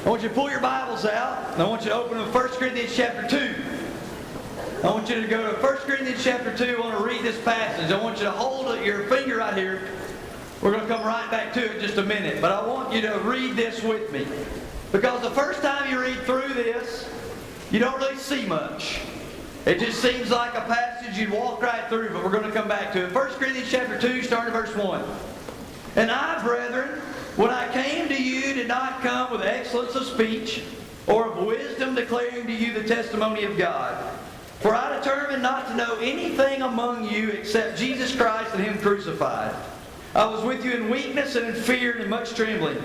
I want you to pull your Bibles out, and I want you to open them to 1 Corinthians chapter 2. I want you to go to 1 Corinthians chapter 2. I want to read this passage. I want you to hold your finger right here. We're going to come right back to it in just a minute. But I want you to read this with me. Because the first time you read through this, you don't really see much. It just seems like a passage you'd walk right through, but we're going to come back to it. 1 Corinthians chapter 2, starting at verse 1. And I, brethren, when I came to you, did not come with excellence of speech or of wisdom declaring to you the testimony of God. For I determined not to know anything among you except Jesus Christ and Him crucified. I was with you in weakness and in fear and in much trembling.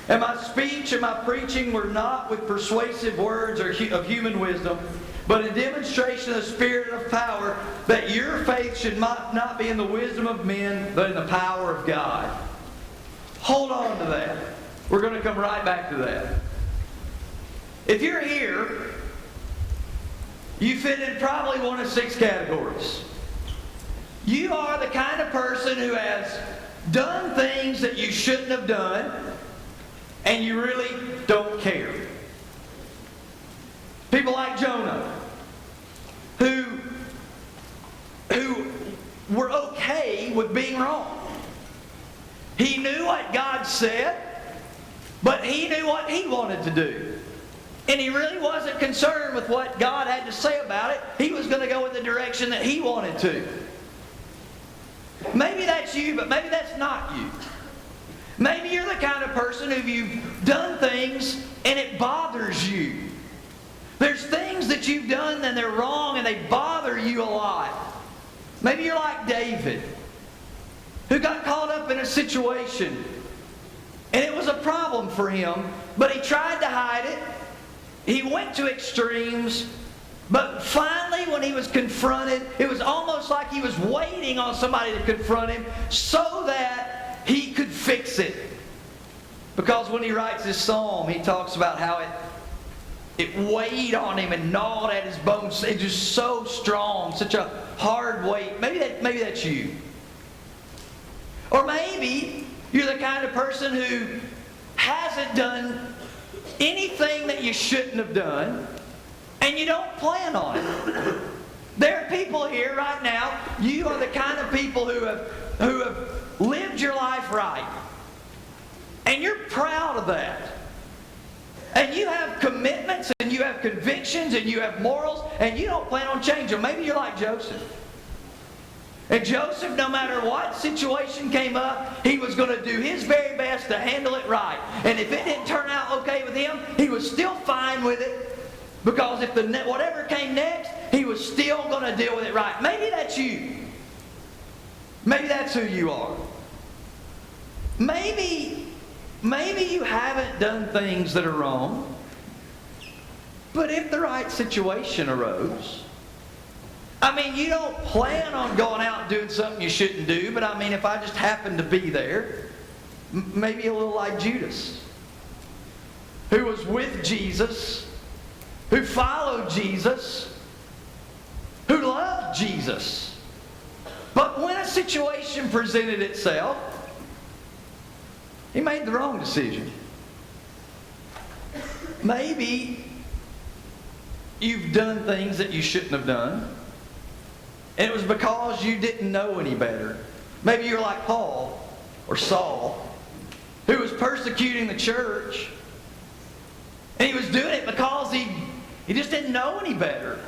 And my speech and my preaching were not with persuasive words or of human wisdom, but in demonstration of the Spirit and of power, that your faith should not be in the wisdom of men, but in the power of God. Hold on to that. We're going to come right back to that. If you're here, you fit in probably one of 6 categories. You are the kind of person who has done things that you shouldn't have done, and you really don't care. People like Jonah, who were okay with being wrong. He knew what God said, but he knew what he wanted to do. And he really wasn't concerned with what God had to say about it. He was going to go in the direction that he wanted to. Maybe that's you, but maybe that's not you. Maybe you're the kind of person who you've done things and it bothers you. There's things that you've done and they're wrong and they bother you a lot. Maybe you're like David, who got caught up in a situation and it was a problem for him, but he tried to hide it. He went to extremes, but finally when he was confronted, it was almost like he was waiting on somebody to confront him so that he could fix it. Because when he writes this psalm, he talks about how it weighed on him and gnawed at his bones. It's just so strong, such a hard weight. Maybe that's you. Or maybe you're the kind of person who hasn't done anything that you shouldn't have done, and you don't plan on it. There are people here right now, you are the kind of people who have lived your life right. And you're proud of that. And you have commitments, and you have convictions, and you have morals, and you don't plan on changing them. Maybe you're like Joseph. And Joseph, no matter what situation came up, he was going to do his very best to handle it right. And if it didn't turn out okay with him, he was still fine with it. Because if whatever came next, he was still going to deal with it right. Maybe that's you. Maybe that's who you are. Maybe you haven't done things that are wrong. But if the right situation arose, I mean, you don't plan on going out and doing something you shouldn't do, but I mean, if I just happened to be there, maybe a little like Judas, who was with Jesus, who followed Jesus, who loved Jesus. But when a situation presented itself, he made the wrong decision. Maybe you've done things that you shouldn't have done, and it was because you didn't know any better. Maybe you're like Paul or Saul, who was persecuting the church, and he was doing it because he just didn't know any better.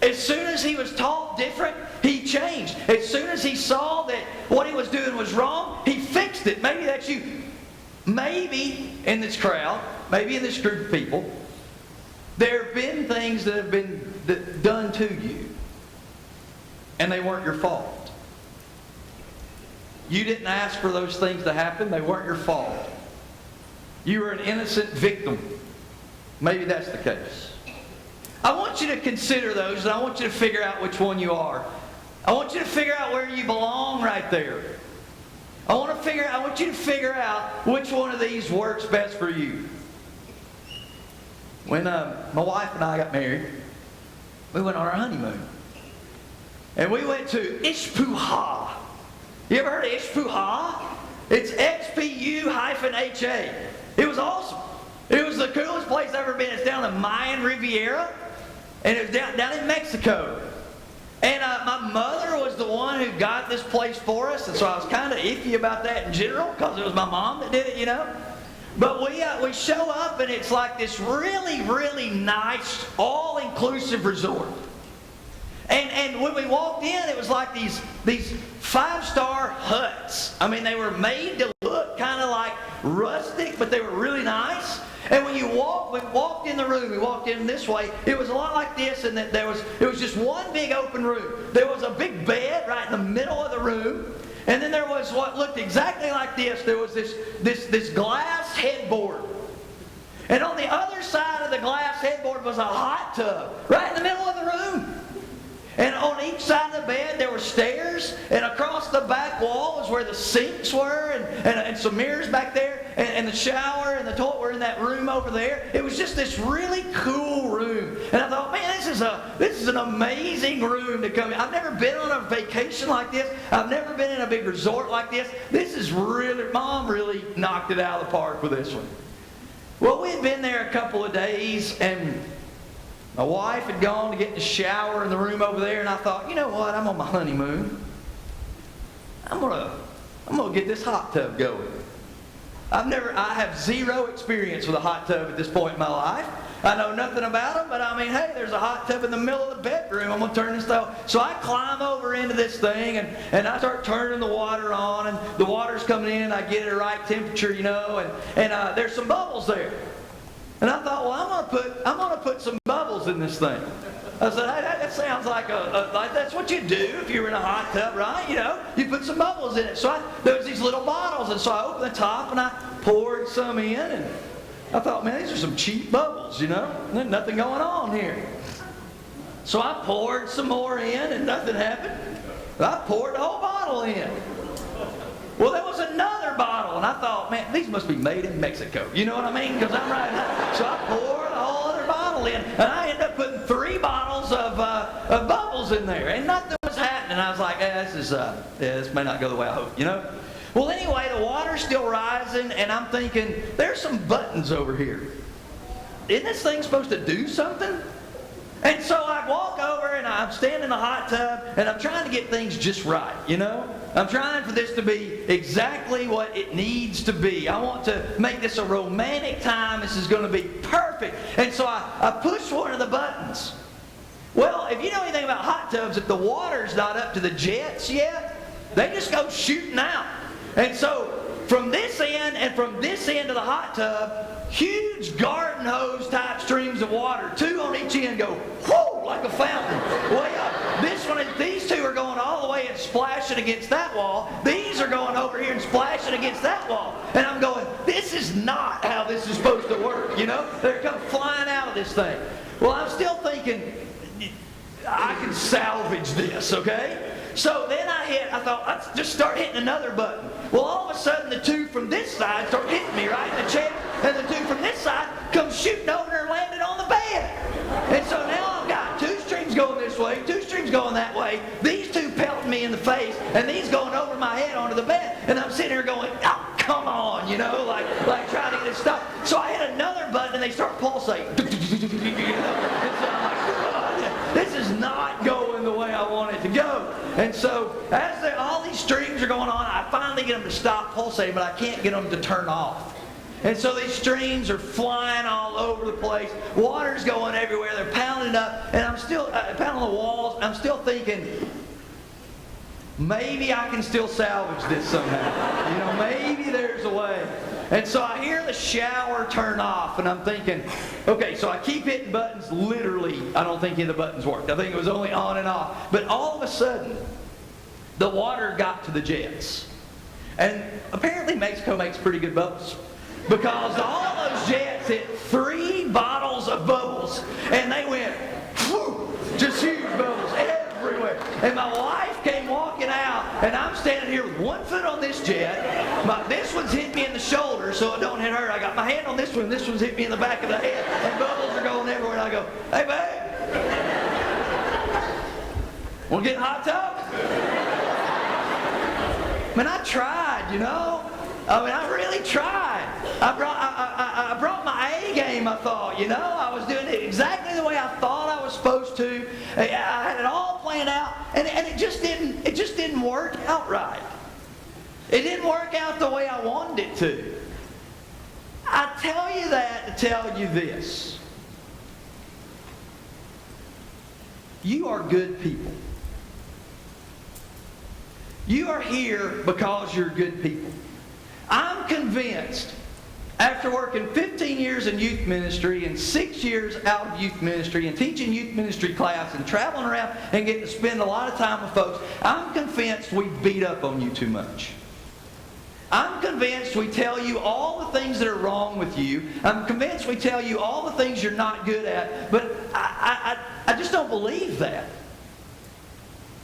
As soon as he was taught different, he changed. As soon as he saw that what he was doing was wrong, he fixed it. Maybe that's you. Maybe in this crowd, maybe in this group of people, there have been things that have been done to you, and they weren't your fault. You didn't ask for those things to happen. They weren't your fault. You were an innocent victim. Maybe that's the case. I want you to consider those, and I want you to figure out which one you are. I want you to figure out where you belong right there. I want you to figure out which one of these works best for you. When my wife and I got married, we went on our honeymoon. And we went to Ishpuha. You ever heard of Ishpuha? It's XPU-HA. It was awesome. It was the coolest place I've ever been. It's down the Mayan Riviera, and it was down in Mexico. And my mother was the one who got this place for us, and so I was kind of iffy about that in general because it was my mom that did it, you know. But we show up, and it's like this really, really nice, all-inclusive resort. And when we walked in, it was like these 5-star huts. I mean, they were made to look kind of like rustic, but they were really nice. And when we walked in the room, we walked in this way, it was a lot like this, and that it was just one big open room. There was a big bed right in the middle of the room, and then there was what looked exactly like this. There was this glass headboard. And on the other side of the glass headboard was a hot tub right in the middle of the room. And on each side of the bed there were stairs, and across the back wall was where the sinks were, and some mirrors back there, and the shower and the toilet were in that room over there. It was just this really cool room. And I thought, man, this is an amazing room to come in. I've never been on a vacation like this. I've never been in a big resort like this. This is really, Mom really knocked it out of the park with this one. Well, we had been there a couple of days, and my wife had gone to get in the shower in the room over there, and I thought, you know what? I'm on my honeymoon. I'm gonna get this hot tub going. I have zero experience with a hot tub at this point in my life. I know nothing about them, but I mean, hey, there's a hot tub in the middle of the bedroom. I'm gonna turn this stuff. So I climb over into this thing, and I start turning the water on, and the water's coming in. I get it at the right temperature, you know, and there's some bubbles there. And I thought, well, I'm gonna put some bubbles in this thing. I said, hey, that sounds like like that's what you do if you're in a hot tub, right? You know, you put some bubbles in it. So there was these little bottles, and so I opened the top and I poured some in, and I thought, man, these are some cheap bubbles, you know. There's nothing going on here. So I poured some more in, and nothing happened. I poured the whole bottle in. Well, there was another bottle, and I thought, man, these must be made in Mexico. You know what I mean? Because I'm right now. So I poured a whole other bottle in, and I ended up putting 3 bottles of bubbles in there, and nothing was happening. I was like, this may not go the way I hope, you know? Well, anyway, the water's still rising, and I'm thinking, there's some buttons over here. Isn't this thing supposed to do something? And so I walk over, and I'm standing in the hot tub, and I'm trying to get things just right, you know? I'm trying for this to be exactly what it needs to be. I want to make this a romantic time. This is going to be perfect. And so I push one of the buttons. Well, if you know anything about hot tubs, if the water's not up to the jets yet, they just go shooting out. And so from this end and from this end of the hot tub, huge garden hose type streams of water, 2 on each end, go whoo like a fountain way up. These 2 are going all the way and splashing against that wall. These are going over here and splashing against that wall. And I'm going, this is not how this is supposed to work, you know? They're coming flying out of this thing. Well, I'm still thinking, I can salvage this, okay? So then I thought, let's just start hitting another button. Well, all of a sudden, the 2 from this side start hitting me right in the chest, and the 2 from this side come shooting over and landing on the bed. And so now I've got 2 streams going this way, 2 streams going that way, these 2 pelting me in the face, and these going over my head onto the bed. And I'm sitting here going, oh, come on, you know, like trying to get it stopped. So I hit another button, and they start pulsating. You know? And so I'm like, God, this is not going the way I want it to go. And so as all these streams are going on, I finally get them to stop pulsating, but I can't get them to turn off. And so these streams are flying all over the place. Water's going everywhere. They're pounding up, and I'm still pounding the walls. I'm still thinking, maybe I can still salvage this somehow. You know, maybe there's a way. And so I hear the shower turn off, and I'm thinking, okay, so I keep hitting buttons. Literally, I don't think any of the buttons worked. I think it was only on and off. But all of a sudden, the water got to the jets. And apparently Mexico makes pretty good bubbles, because all those jets hit 3 bottles of bubbles, and they went, whew, just huge bubbles everywhere. And my wife came walking out, and I'm standing here with 1 foot on this jet. This one's hit me in the shoulder, so it don't hit her. I got my hand on this one, and this one's hit me in the back of the head, and bubbles are going everywhere. And I go, hey, babe, want to get in a hot tub? Man, I tried, you know. I mean, I really tried. I brought my A game game, I thought. I was doing it exactly the way I thought I was supposed to. I had it all planned out, and it just didn't work out right. It didn't work out the way I wanted it to. I tell you that to tell you this. You are good people. You are here because you're good people. I'm convinced, after working 15 years in youth ministry and 6 years out of youth ministry and teaching youth ministry class and traveling around and getting to spend a lot of time with folks, I'm convinced we beat up on you too much. I'm convinced we tell you all the things that are wrong with you. I'm convinced we tell you all the things you're not good at. But I just don't believe that.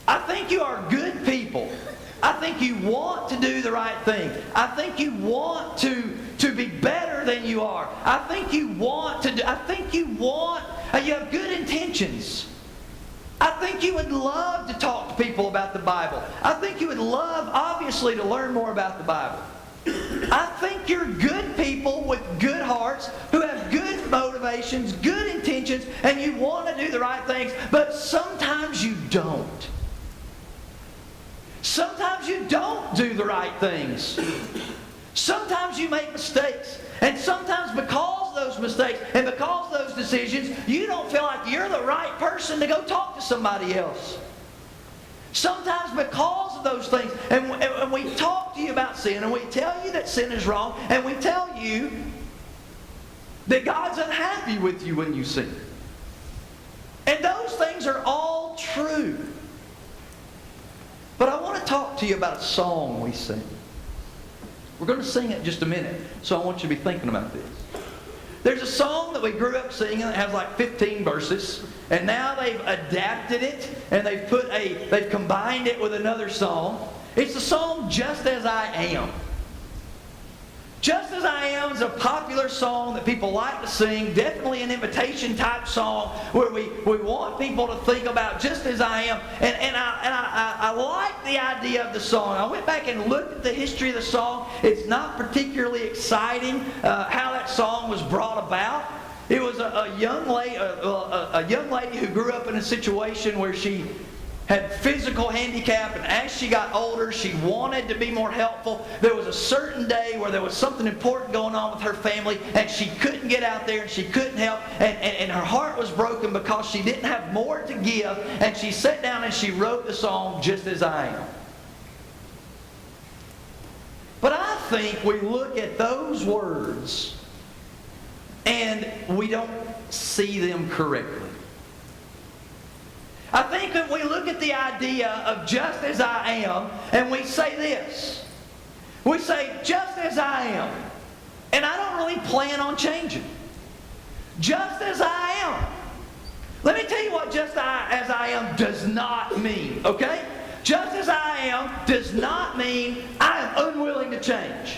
I think you are good people. I think you want to do the right thing. I think you want to be better than you are. I think you want to do, you have good intentions. I think you would love to talk to people about the Bible. I think you would love, obviously, to learn more about the Bible. I think you're good people with good hearts who have good motivations, good intentions, and you want to do the right things, but sometimes you don't. Sometimes you don't do the right things. Sometimes you make mistakes. And sometimes because of those mistakes and because of those decisions, you don't feel like you're the right person to go talk to somebody else. Sometimes because of those things, and we talk to you about sin, and we tell you that sin is wrong, and we tell you that God's unhappy with you when you sin. And those things are all true. But I want to talk to you about a song we sing. We're going to sing it in just a minute, so I want you to be thinking about this. There's a song that we grew up singing that has like 15 verses, and now they've adapted it, and they've combined it with another song. It's the song Just As I Am. Just As I Am is a popular song that people like to sing, definitely an invitation type song where we want people to think about just as I am. And I like the idea of the song. I went back and looked at the history of the song. It's not particularly exciting how that song was brought about. It was a young lady who grew up in a situation where she had physical handicap, and as she got older, she wanted to be more helpful. There was a certain day where there was something important going on with her family, and she couldn't get out there, and she couldn't help, and her heart was broken because she didn't have more to give, and she sat down and she wrote the song, Just As I Am. But I think we look at those words, and we don't see them correctly. I think that we look at the idea of just as I am, and we say this. We say, just as I am. And I don't really plan on changing. Just as I am. Let me tell you what just as I am does not mean, okay? Just as I am does not mean I am unwilling to change.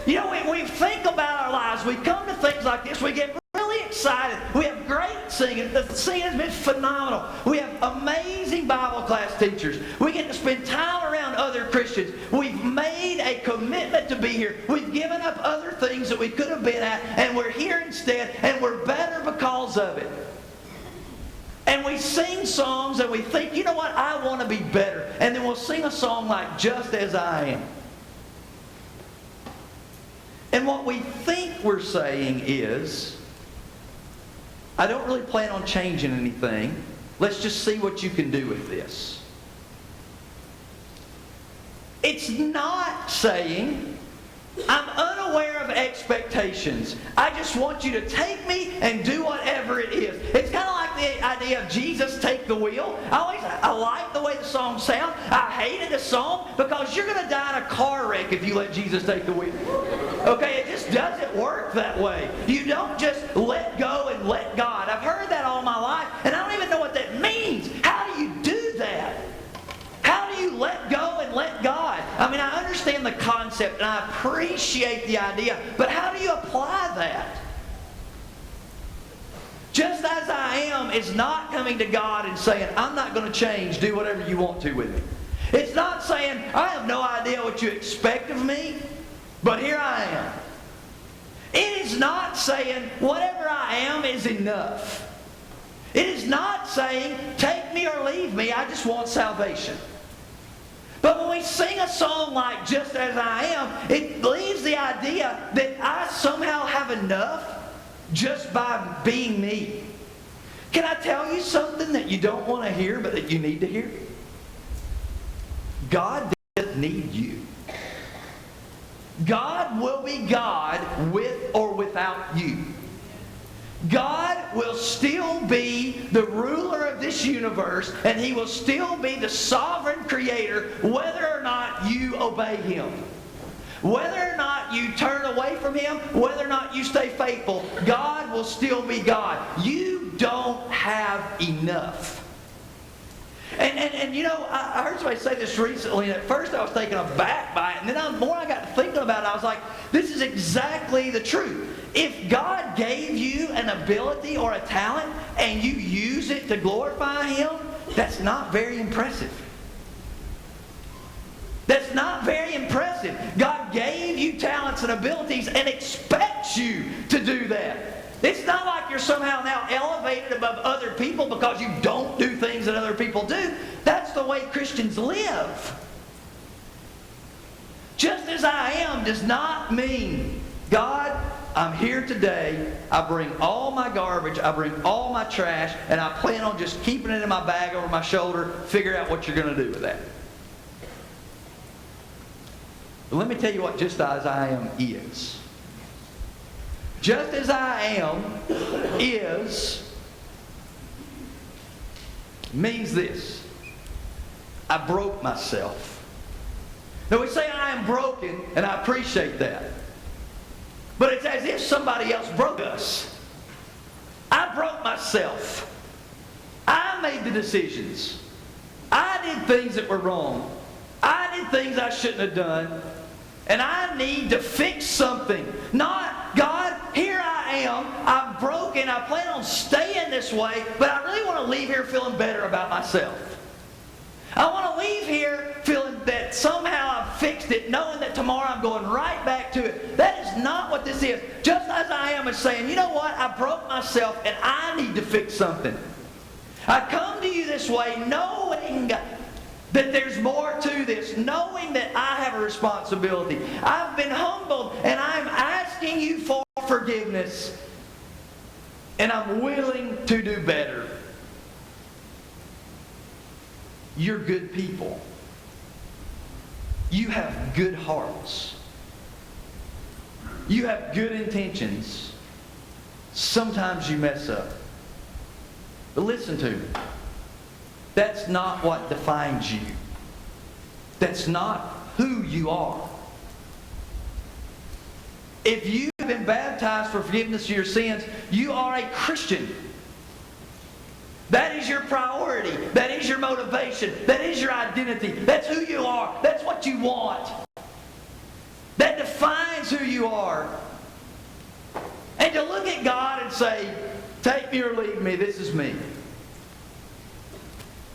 You know, we think about our lives. We come to things like this. We get really excited. We have great singing. The singing has been phenomenal. We have amazing Bible class teachers. We get to spend time around other Christians. We've made a commitment to be here. We've given up other things that we could have been at, and we're here instead, and we're better because of it. And we sing songs and we think, you know what, I want to be better. And then we'll sing a song like Just As I Am. And what we think we're saying is, I don't really plan on changing anything. Let's just see what you can do with this. It's not saying, I'm unaware of expectations. I just want you to take me and do whatever it is. It's kind of like the idea of Jesus take the wheel. I like the way the song sounds. I hated the song because you're going to die in a car wreck if you let Jesus take the wheel. Okay, it just doesn't work that way. You don't just let go and let God. I've heard that all my life, and I don't even know what that means. How do you do that? How do you let go and let God? I mean, I understand the concept and I appreciate the idea, but how do you apply that? Just as I am is not coming to God and saying, I'm not going to change, do whatever you want to with me. It's not saying, I have no idea what you expect of me, but here I am. It is not saying whatever I am is enough. It is not saying take me or leave me, I just want salvation. But when we sing a song like Just As I Am, it leaves the idea that I somehow have enough just by being me. Can I tell you something that you don't want to hear but that you need to hear? God doesn't need you. God will be God with or without you. God will still be the ruler of this universe, and He will still be the sovereign creator whether or not you obey Him. Whether or not you turn away from Him, whether or not you stay faithful, God will still be God. You don't have enough. And you know, I heard somebody say this recently, and at first I was taken aback by it, and then the more I got to thinking about it, I was like, this is exactly the truth. If God gave you an ability or a talent, and you use it to glorify Him, that's not very impressive. That's not very impressive. God gave you talents and abilities and expects you to do that. It's not like you're somehow now elevated above other people because you don't do things that other people do. That's the way Christians live. Just as I am does not mean, God, I'm here today, I bring all my garbage, I bring all my trash, and I plan on just keeping it in my bag over my shoulder, figure out what you're going to do with that. But let me tell you what just as I am is. Just as I am means this. I broke myself. Now we say I am broken, and I appreciate that. But it's as if somebody else broke us. I broke myself. I made the decisions. I did things that were wrong. I did things I shouldn't have done. And I need to fix something. Not, God, here I am. I'm broken. I plan on staying this way. But I really want to leave here feeling better about myself. I want to leave here feeling that somehow I've fixed it, knowing that tomorrow I'm going right back to it. That is not what this is. Just as I am is saying, you know what? I broke myself and I need to fix something. I come to you this way knowing that there's more to this, knowing that I have a responsibility. I've been humbled, and I'm asking you for forgiveness, and I'm willing to do better. You're good people. You have good hearts. You have good intentions. Sometimes you mess up. But listen to me. That's not what defines you. That's not who you are. If you have been baptized for forgiveness of your sins, you are a Christian. That is your priority. That is your motivation. That is your identity. That's who you are. That's what you want. That defines who you are. And to look at God and say, take me or leave me, this is me,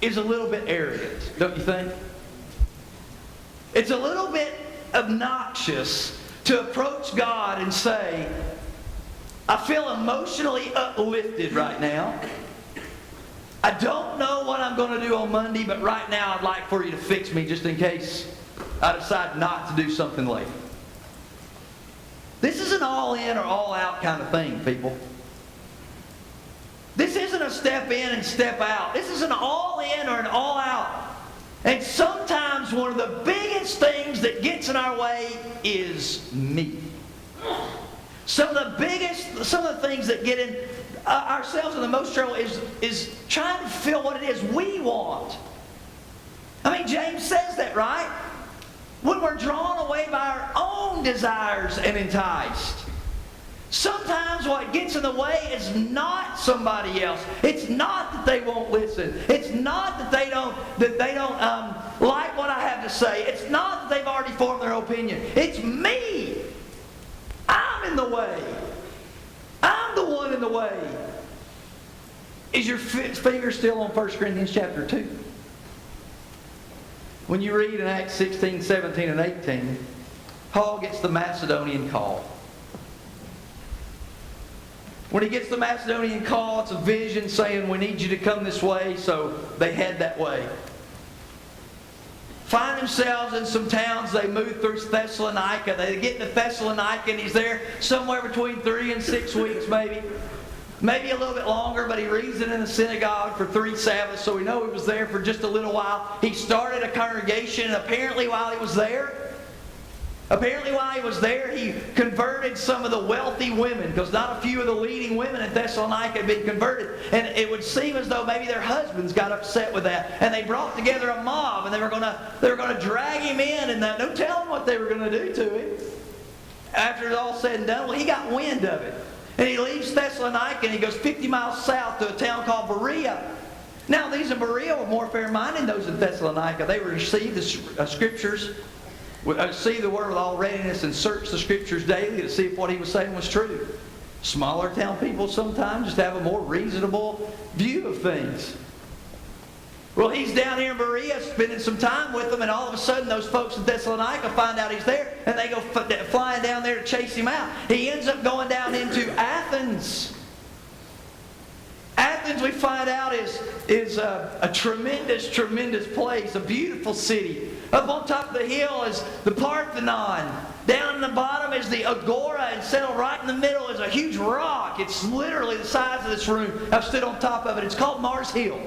is a little bit arrogant, don't you think? It's a little bit obnoxious to approach God and say, I feel emotionally uplifted right now. I don't know what I'm going to do on Monday, but right now I'd like for you to fix me just in case I decide not to do something later. This is an all-in or all-out kind of thing, people. This isn't a step in and step out. This is an all-in or an all-out. And sometimes one of the biggest things that gets in our way is me. Some of the things that get in ourselves in the most trouble is trying to feel what it is we want. I mean, James says that, right? When we're drawn away by our own desires and enticed. Sometimes what gets in the way is not somebody else. It's not that they won't listen. It's not that they don't like what I have to say. It's not that they've already formed their opinion. It's me. I'm in the way. I'm the one in the way. Is your finger still on 1 Corinthians chapter 2? When you read in Acts 16, 17, and 18, Paul gets the Macedonian call. When he gets the Macedonian call, it's a vision saying, we need you to come this way, so they head that way. Find themselves in some towns. They move through Thessalonica. They get to Thessalonica, and he's there somewhere between 3 and 6 weeks, maybe. Maybe a little bit longer, but he reads it in the synagogue for 3 Sabbaths, so we know he was there for just a little while. He started a congregation, and apparently while he was there, he converted some of the wealthy women, because not a few of the leading women in Thessalonica had been converted. And it would seem as though maybe their husbands got upset with that. And they brought together a mob, and they were going to drag him in, and no telling what they were going to do to him. After it's all said and done, well, he got wind of it. And he leaves Thessalonica, and he goes 50 miles south to a town called Berea. Now, these in Berea were more fair-minded than those in Thessalonica. They received the Scriptures, see the Word with all readiness, and search the Scriptures daily to see if what he was saying was true. Smaller town people sometimes just have a more reasonable view of things. Well, he's down here in Berea spending some time with them, and all of a sudden those folks in Thessalonica find out he's there, and they go flying down there to chase him out. He ends up going down into Athens. Athens, we find out, is a tremendous, tremendous place, a beautiful city. Up on top of the hill is the Parthenon. Down in the bottom is the Agora, and settled right in the middle is a huge rock. It's literally the size of this room. I've stood on top of it. It's called Mars Hill.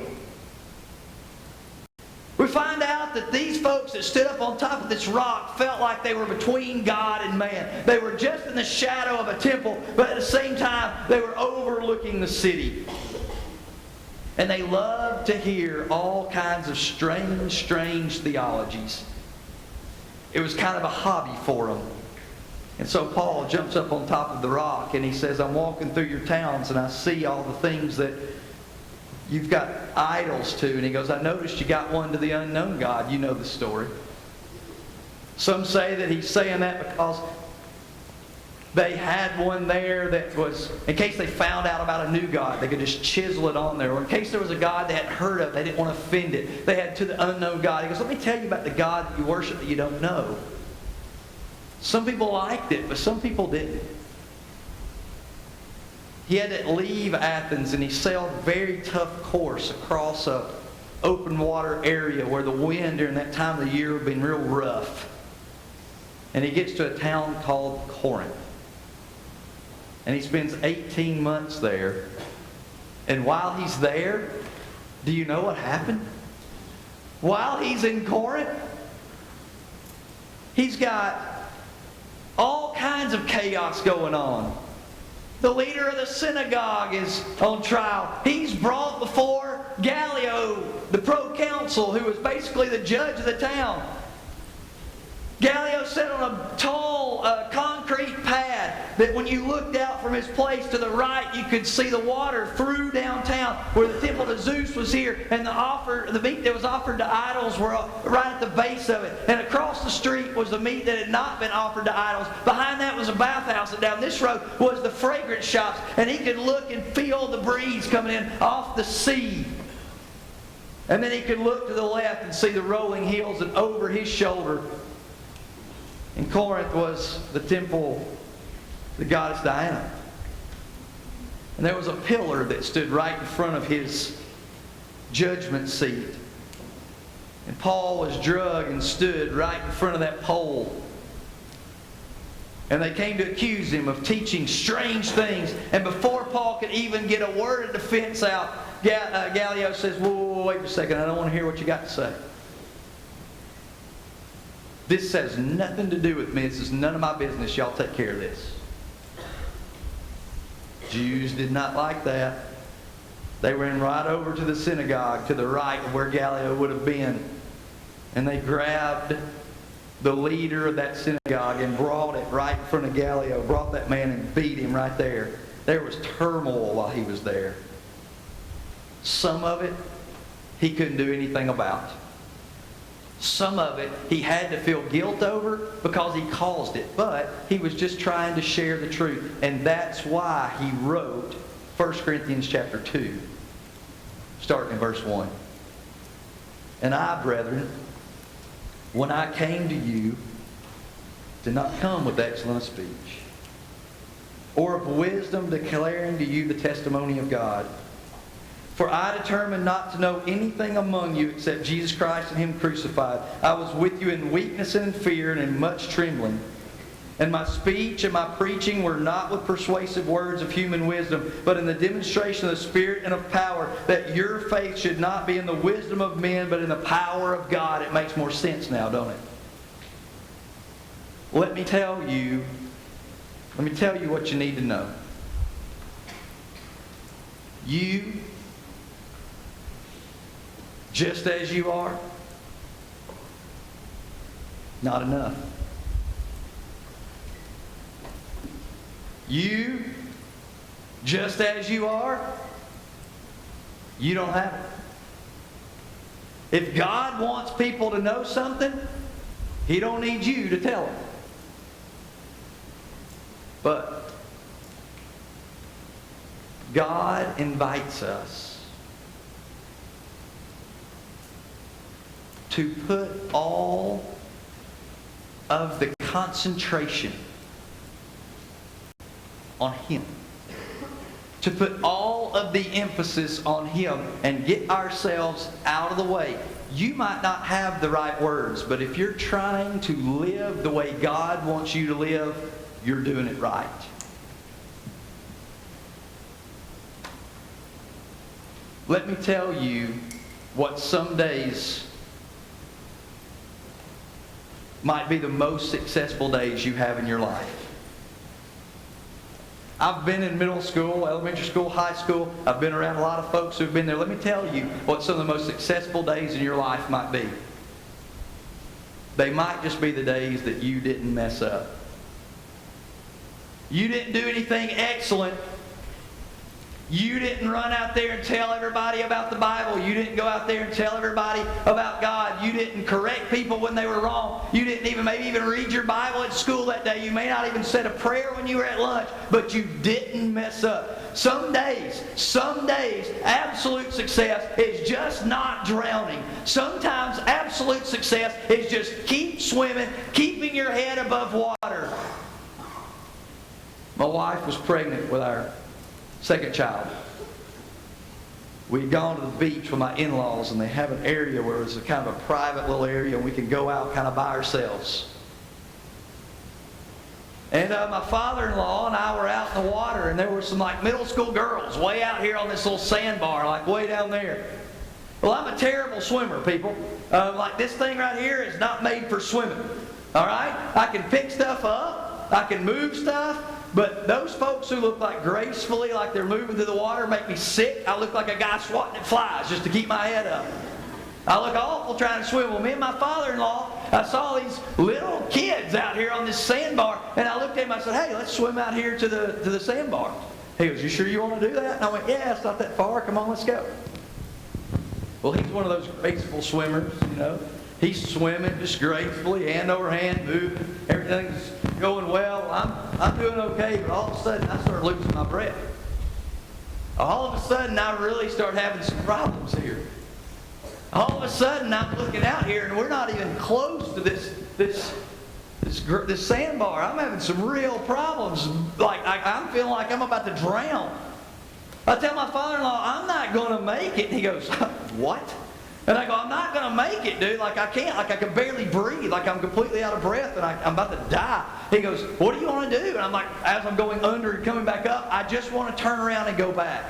We find out that these folks that stood up on top of this rock felt like they were between God and man. They were just in the shadow of a temple, but at the same time, they were overlooking the city. And they loved to hear all kinds of strange theologies. It was kind of a hobby for them. And so Paul jumps up on top of the rock, and he says, I'm walking through your towns, and I see all the things that you've got idols to. And he goes, I noticed you got one to the unknown God. You know the story. Some say that he's saying that because they had one there that was, in case they found out about a new God, they could just chisel it on there. Or in case there was a God they hadn't heard of, they didn't want to offend it. They had to the unknown God. He goes, let me tell you about the God that you worship that you don't know. Some people liked it, but some people didn't. He had to leave Athens, and he sailed a very tough course across an open water area where the wind during that time of the year had been real rough. And he gets to a town called Corinth. And he spends 18 months there. And while he's there, do you know what happened? While he's in Corinth, he's got all kinds of chaos going on. The leader of the synagogue is on trial. He's brought before Gallio, the proconsul, who was basically the judge of the town. Gallio sat on a tall concrete pad that when you looked out from his place to the right, you could see the water through downtown where the temple to Zeus was here, and the meat that was offered to idols were right at the base of it. And across the street was the meat that had not been offered to idols. Behind that was a bathhouse, and down this road was the fragrance shops, and he could look and feel the breeze coming in off the sea. And then he could look to the left and see the rolling hills, and over his shoulder in Corinth was the temple, the goddess Diana. And there was a pillar that stood right in front of his judgment seat. And Paul was drugged and stood right in front of that pole. And they came to accuse him of teaching strange things. And before Paul could even get a word of defense out, Gallio says, whoa, wait a second, I don't want to hear what you got to say. This has nothing to do with me. This is none of my business. Y'all take care of this. Jews did not like that. They ran right over to the synagogue to the right of where Gallio would have been. And they grabbed the leader of that synagogue and brought it right in front of Gallio. Brought that man and beat him right there. There was turmoil while he was there. Some of it he couldn't do anything about. Some of it he had to feel guilt over because he caused it. But he was just trying to share the truth. And that's why he wrote 1 Corinthians chapter 2, starting in verse 1. And I, brethren, when I came to you, did not come with excellent speech, or of wisdom declaring to you the testimony of God. For I determined not to know anything among you except Jesus Christ and Him crucified. I was with you in weakness and in fear and in much trembling. And my speech and my preaching were not with persuasive words of human wisdom, but in the demonstration of the Spirit and of power, that your faith should not be in the wisdom of men, but in the power of God. It makes more sense now, don't it? Let me tell you what you need to know. You, just as you are, not enough. You, just as you are, you don't have it. If God wants people to know something, He don't need you to tell them. But God invites us to put all of the concentration on Him. To put all of the emphasis on Him and get ourselves out of the way. You might not have the right words, but if you're trying to live the way God wants you to live, you're doing it right. Let me tell you what some days might be the most successful days you have in your life. I've been in middle school, elementary school, high school. I've been around a lot of folks who've been there. Let me tell you what some of the most successful days in your life might be. They might just be the days that you didn't mess up. You didn't do anything excellent. You didn't run out there and tell everybody about the Bible. You didn't go out there and tell everybody about God. You didn't correct people when they were wrong. You didn't maybe even read your Bible at school that day. You may not even said a prayer when you were at lunch, but you didn't mess up. Some days, absolute success is just not drowning. Sometimes absolute success is just keep swimming, keeping your head above water. My wife was pregnant with our second child. We'd gone to the beach with my in-laws, and they have an area where it's a kind of a private little area, and we can go out kind of by ourselves. And my father-in-law and I were out in the water, and there were some like middle school girls way out here on this little sandbar, like way down there. Well, I'm a terrible swimmer, people. Like this thing right here is not made for swimming. All right? I can pick stuff up. I can move stuff. But those folks who look like gracefully, like they're moving through the water, make me sick. I look like a guy swatting at flies just to keep my head up. I look awful trying to swim. Well, me and my father-in-law, I saw these little kids out here on this sandbar, and I looked at him and I said, "Hey, let's swim out here to the sandbar." He goes, "You sure you want to do that?" And I went, "Yeah, it's not that far. Come on, let's go." Well, he's one of those graceful swimmers, you know. He's swimming just gracefully, hand over hand, moving. Everything's going well. I'm doing okay, but all of a sudden I start losing my breath. All of a sudden I really start having some problems here. All of a sudden I'm looking out here, and we're not even close to this sandbar. I'm having some real problems. Like I'm feeling like I'm about to drown. I tell my father-in-law, "I'm not going to make it." And he goes, "What?" And I go, "I'm not going to make it, dude. Like I can't. Like I can barely breathe. Like I'm completely out of breath, and I'm about to die." He goes, "What do you want to do?" And I'm like, as I'm going under and coming back up, "I just want to turn around and go back."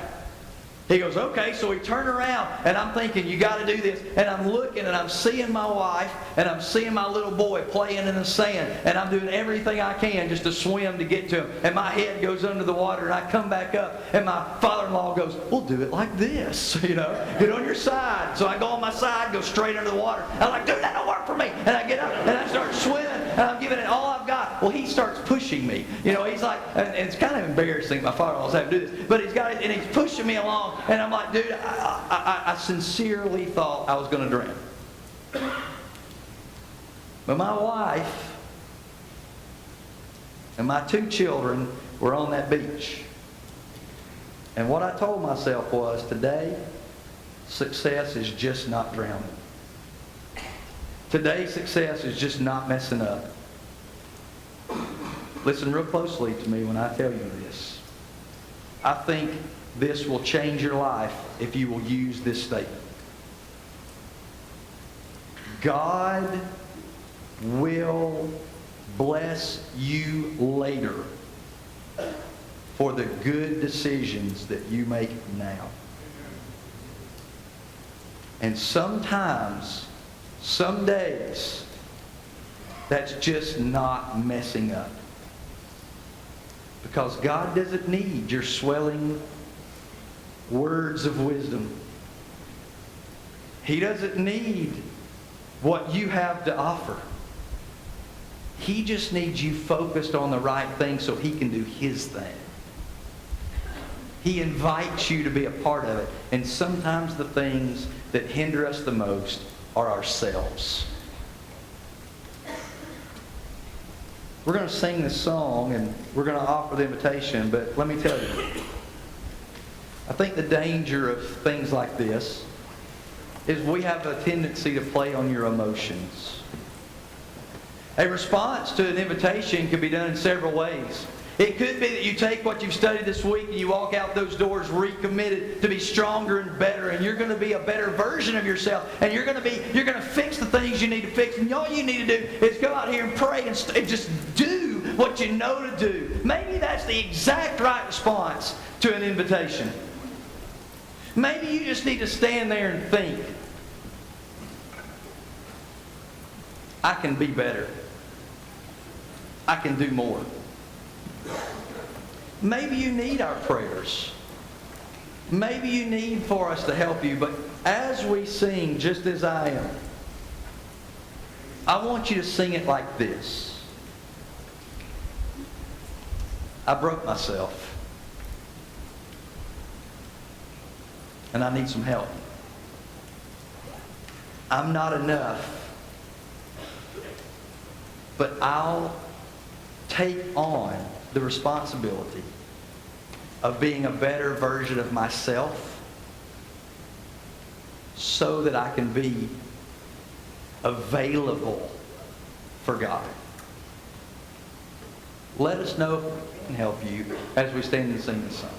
He goes, "Okay." So we turn around, and I'm thinking, you got to do this. And I'm looking, and I'm seeing my wife, and I'm seeing my little boy playing in the sand, and I'm doing everything I can just to swim to get to him. And my head goes under the water, and I come back up, and my father-in-law goes, "We'll do it like this, you know, get on your side." So I go on my side, go straight under the water. I'm like, "Dude, that don't work for me." And I get up, and I start swimming, and I'm giving it all I've got. Well, he starts pushing me. You know, he's like, and it's kind of embarrassing my father-in-law's having to do this, but he's pushing me along. And I'm like, dude, I sincerely thought I was going to drown. But my wife and my two children were on that beach. And what I told myself was, today, success is just not drowning. Today, success is just not messing up. Listen real closely to me when I tell you this. I think this will change your life if you will use this statement. God will bless you later for the good decisions that you make now. And sometimes, some days, that's just not messing up. Because God doesn't need your swelling words of wisdom. He doesn't need what you have to offer. He just needs you focused on the right thing so He can do His thing. He invites you to be a part of it. And sometimes the things that hinder us the most are ourselves. We're going to sing this song and we're going to offer the invitation, but let me tell you, I think the danger of things like this is we have a tendency to play on your emotions. A response to an invitation can be done in several ways. It could be that you take what you've studied this week and you walk out those doors recommitted to be stronger and better, and you're going to be a better version of yourself, and you're going to fix the things you need to fix, and all you need to do is go out here and pray and just do what you know to do. Maybe that's the exact right response to an invitation. Maybe you just need to stand there and think, I can be better. I can do more. Maybe you need our prayers. Maybe you need for us to help you. But as we sing, Just As I Am, I want you to sing it like this. I broke myself. And I need some help. I'm not enough. But I'll take on the responsibility of being a better version of myself so that I can be available for God. Let us know if we can help you as we stand and sing this song.